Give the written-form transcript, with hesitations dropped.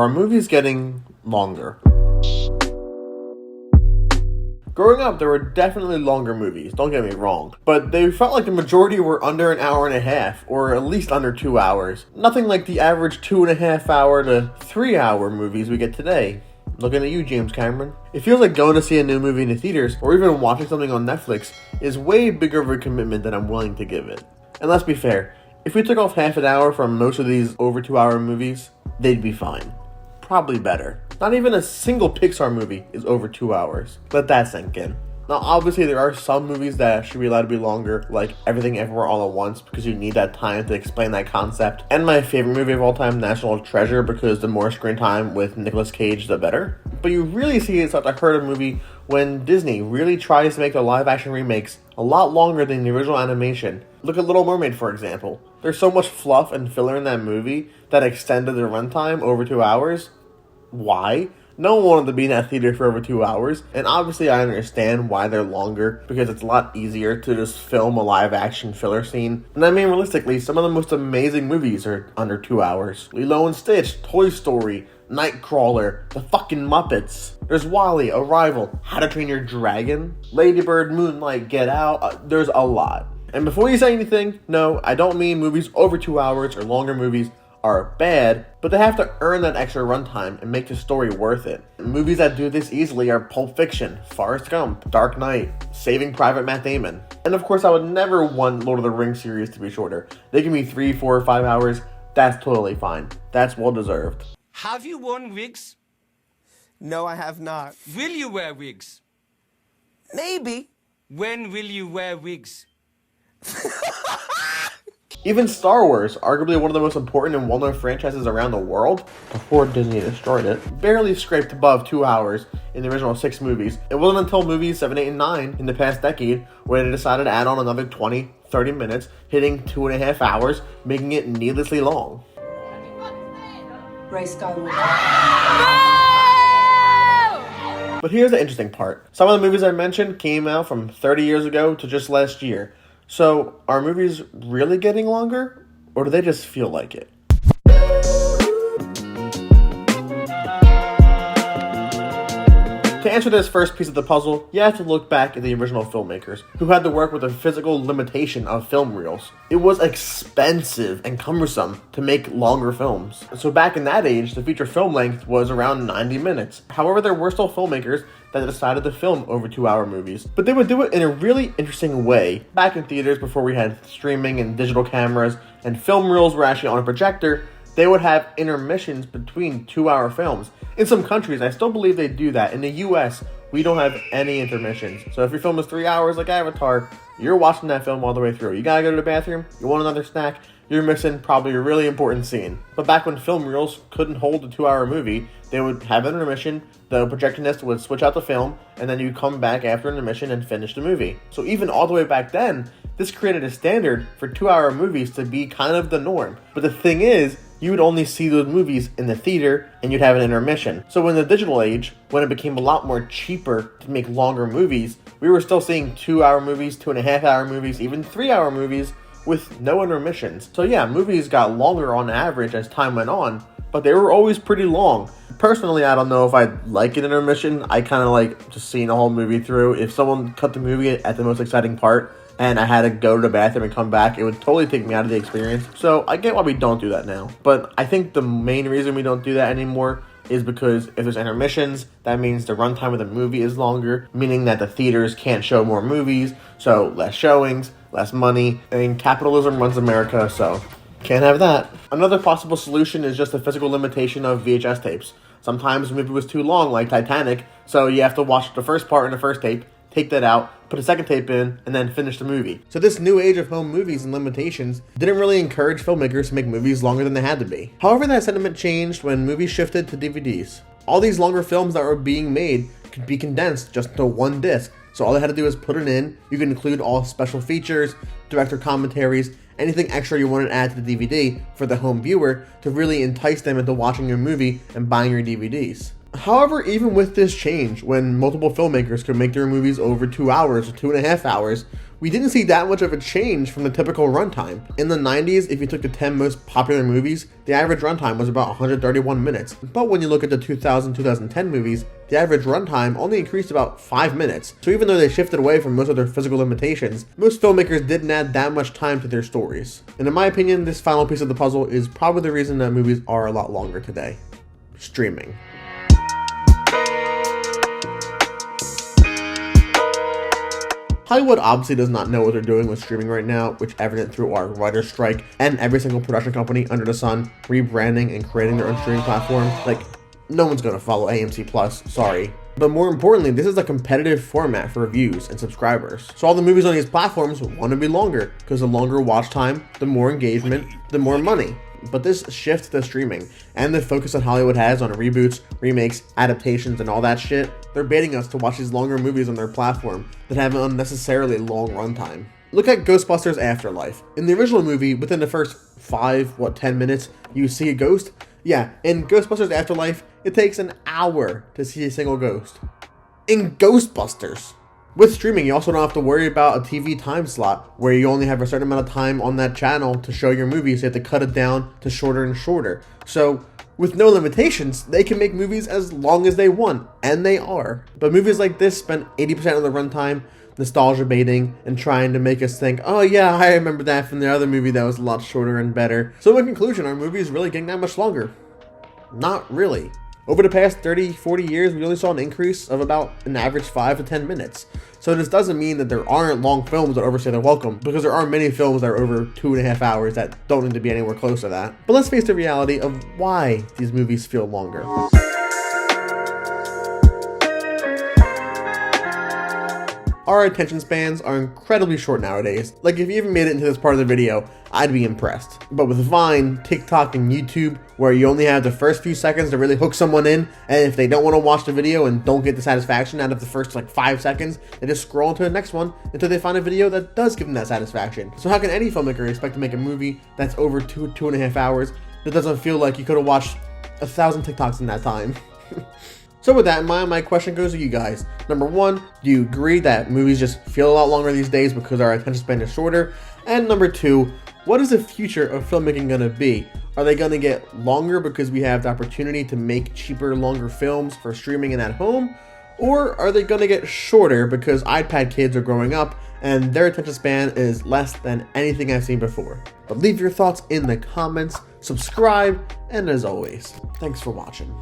Are movies getting longer? Growing up, there were definitely longer movies, don't get me wrong, but they felt like the majority were under an hour and a half, or at least under 2 hours. Nothing like the average 2.5 hour to 3 hour movies we get today. Looking at you, James Cameron. It feels like going to see a new movie in the theaters, or even watching something on Netflix, is way bigger of a commitment than I'm willing to give it. And let's be fair, if we took off half an hour from most of these over 2 hour movies, they'd be fine. Probably better. Not even a single Pixar movie is over 2 hours. Let that sink in. Now, obviously, there are some movies that should be allowed to be longer, like Everything Everywhere All at Once, because you need that time to explain that concept. And my favorite movie of all time, National Treasure, because the more screen time with Nicolas Cage, the better. But you really see it start to hurt a movie when Disney really tries to make the live-action remakes a lot longer than the original animation. Look at Little Mermaid, for example. There's so much fluff and filler in that movie that extended the runtime over 2 hours. Why? No one wanted to be in that theater for over 2 hours, and obviously I understand why they're longer, because it's a lot easier to just film a live-action filler scene. And I mean, realistically, some of the most amazing movies are under 2 hours. Lilo and Stitch, Toy Story, Nightcrawler, the fucking Muppets. There's WALL-E, Arrival, How to Train Your Dragon, Lady Bird, Moonlight, Get Out. There's a lot. And before you say anything, no, I don't mean movies over 2 hours or longer movies are bad, but they have to earn that extra runtime and make the story worth it. Movies that do this easily are Pulp Fiction, Forrest Gump, Dark Knight, Saving Private Matt Damon. And of course, I would never want Lord of the Rings series to be shorter. They can be 3, 4, or 5 hours. That's totally fine. That's well deserved. Have you worn wigs? No, I have not. Will you wear wigs? Maybe. When will you wear wigs? Even Star Wars, arguably one of the most important and well-known franchises around the world, before Disney destroyed it, barely scraped above 2 hours in the original 6 movies. It wasn't until movies 7, 8, and 9 in the past decade where they decided to add on another 20, 30 minutes, hitting 2.5 hours, making it needlessly long. Rey Skywalker. But here's the interesting part. Some of the movies I mentioned came out from 30 years ago to just last year. So, are movies really getting longer, or do they just feel like it? To answer this first piece of the puzzle, you have to look back at the original filmmakers, who had to work with the physical limitation of film reels. It was expensive and cumbersome to make longer films. So back in that age, the feature film length was around 90 minutes. However, there were still filmmakers that decided to film over 2 hour movies. But they would do it in a really interesting way. Back in theaters, before we had streaming and digital cameras, and film reels were actually on a projector, they would have intermissions between 2 hour films. In some countries, I still believe they do that. In the US, we don't have any intermissions. So if your film is 3 hours like Avatar, you're watching that film all the way through. You gotta go to the bathroom, you want another snack, you're missing probably a really important scene. But back when film reels couldn't hold a 2 hour movie, they would have an intermission, the projectionist would switch out the film, and then you'd come back after an intermission and finish the movie. So even all the way back then, this created a standard for 2 hour movies to be kind of the norm. But the thing is, you would only see those movies in the theater and you'd have an intermission. So in the digital age, when it became a lot more cheaper to make longer movies, we were still seeing 2 hour movies, 2.5 hour movies, even 3 hour movies with no intermissions. So yeah, movies got longer on average as time went on, but they were always pretty long. Personally, I don't know if I'd like an intermission. I kind of like just seeing the whole movie through. If someone cut the movie at the most exciting part, and I had to go to the bathroom and come back, it would totally take me out of the experience. So I get why we don't do that now. But I think the main reason we don't do that anymore is because if there's intermissions, that means the runtime of the movie is longer, meaning that the theaters can't show more movies, so less showings, less money. I mean, capitalism runs America, so can't have that. Another possible solution is just the physical limitation of VHS tapes. Sometimes the movie was too long, like Titanic, so you have to watch the first part in the first tape, take that out, put a second tape in, and then finish the movie. So this new age of home movies and limitations didn't really encourage filmmakers to make movies longer than they had to be. However, that sentiment changed when movies shifted to DVDs. All these longer films that were being made could be condensed just into one disc. So all they had to do is put it in. You can include all special features, director commentaries, anything extra you want to add to the DVD for the home viewer to really entice them into watching your movie and buying your DVDs. However, even with this change, when multiple filmmakers could make their movies over 2 hours or 2.5 hours, we didn't see that much of a change from the typical runtime. In the 90s, if you took the 10 most popular movies, the average runtime was about 131 minutes. But when you look at the 2000-2010 movies, the average runtime only increased about 5 minutes. So even though they shifted away from most of their physical limitations, most filmmakers didn't add that much time to their stories. And in my opinion, this final piece of the puzzle is probably the reason that movies are a lot longer today. Streaming. Hollywood obviously does not know what they're doing with streaming right now, which evident through our writer's strike and every single production company under the sun rebranding and creating their own streaming platform. Like, no one's gonna follow AMC Plus, sorry. But more importantly, this is a competitive format for views and subscribers. So all the movies on these platforms want to be longer, because the longer watch time, the more engagement, the more money. But this shift to streaming and the focus that Hollywood has on reboots, remakes, adaptations, and all that shit, they're baiting us to watch these longer movies on their platform that have an unnecessarily long runtime. Look at Ghostbusters Afterlife. In the original movie, within the first 10 minutes, you see a ghost. Yeah, in Ghostbusters Afterlife, it takes an hour to see a single ghost. In Ghostbusters! With streaming, you also don't have to worry about a TV time slot where you only have a certain amount of time on that channel to show your movies. So you have to cut it down to shorter and shorter. So with no limitations, they can make movies as long as they want, and they are. But movies like this spend 80% of the runtime nostalgia baiting and trying to make us think, oh yeah, I remember that from the other movie that was a lot shorter and better. So in conclusion, are movies really getting that much longer? Not really. Over the past 30-40 years, we only saw an increase of about an average 5 to 10 minutes. So this doesn't mean that there aren't long films that overstay their welcome, because there are many films that are over 2.5 hours that don't need to be anywhere close to that. But let's face the reality of why these movies feel longer. Our attention spans are incredibly short nowadays. Like, if you even made it into this part of the video, I'd be impressed. But with Vine, TikTok, and YouTube, where you only have the first few seconds to really hook someone in, and if they don't want to watch the video and don't get the satisfaction out of the first 5 seconds, they just scroll to the next one until they find a video that does give them that satisfaction. So how can any filmmaker expect to make a movie that's over 2.5 hours that doesn't feel like you could have watched 1,000 TikToks in that time? So with that in mind, my question goes to you guys. Number one, do you agree that movies just feel a lot longer these days because our attention span is shorter? And number two, what is the future of filmmaking going to be? Are they going to get longer because we have the opportunity to make cheaper, longer films for streaming and at home? Or are they going to get shorter because iPad kids are growing up and their attention span is less than anything I've seen before? But leave your thoughts in the comments, subscribe, and as always, thanks for watching.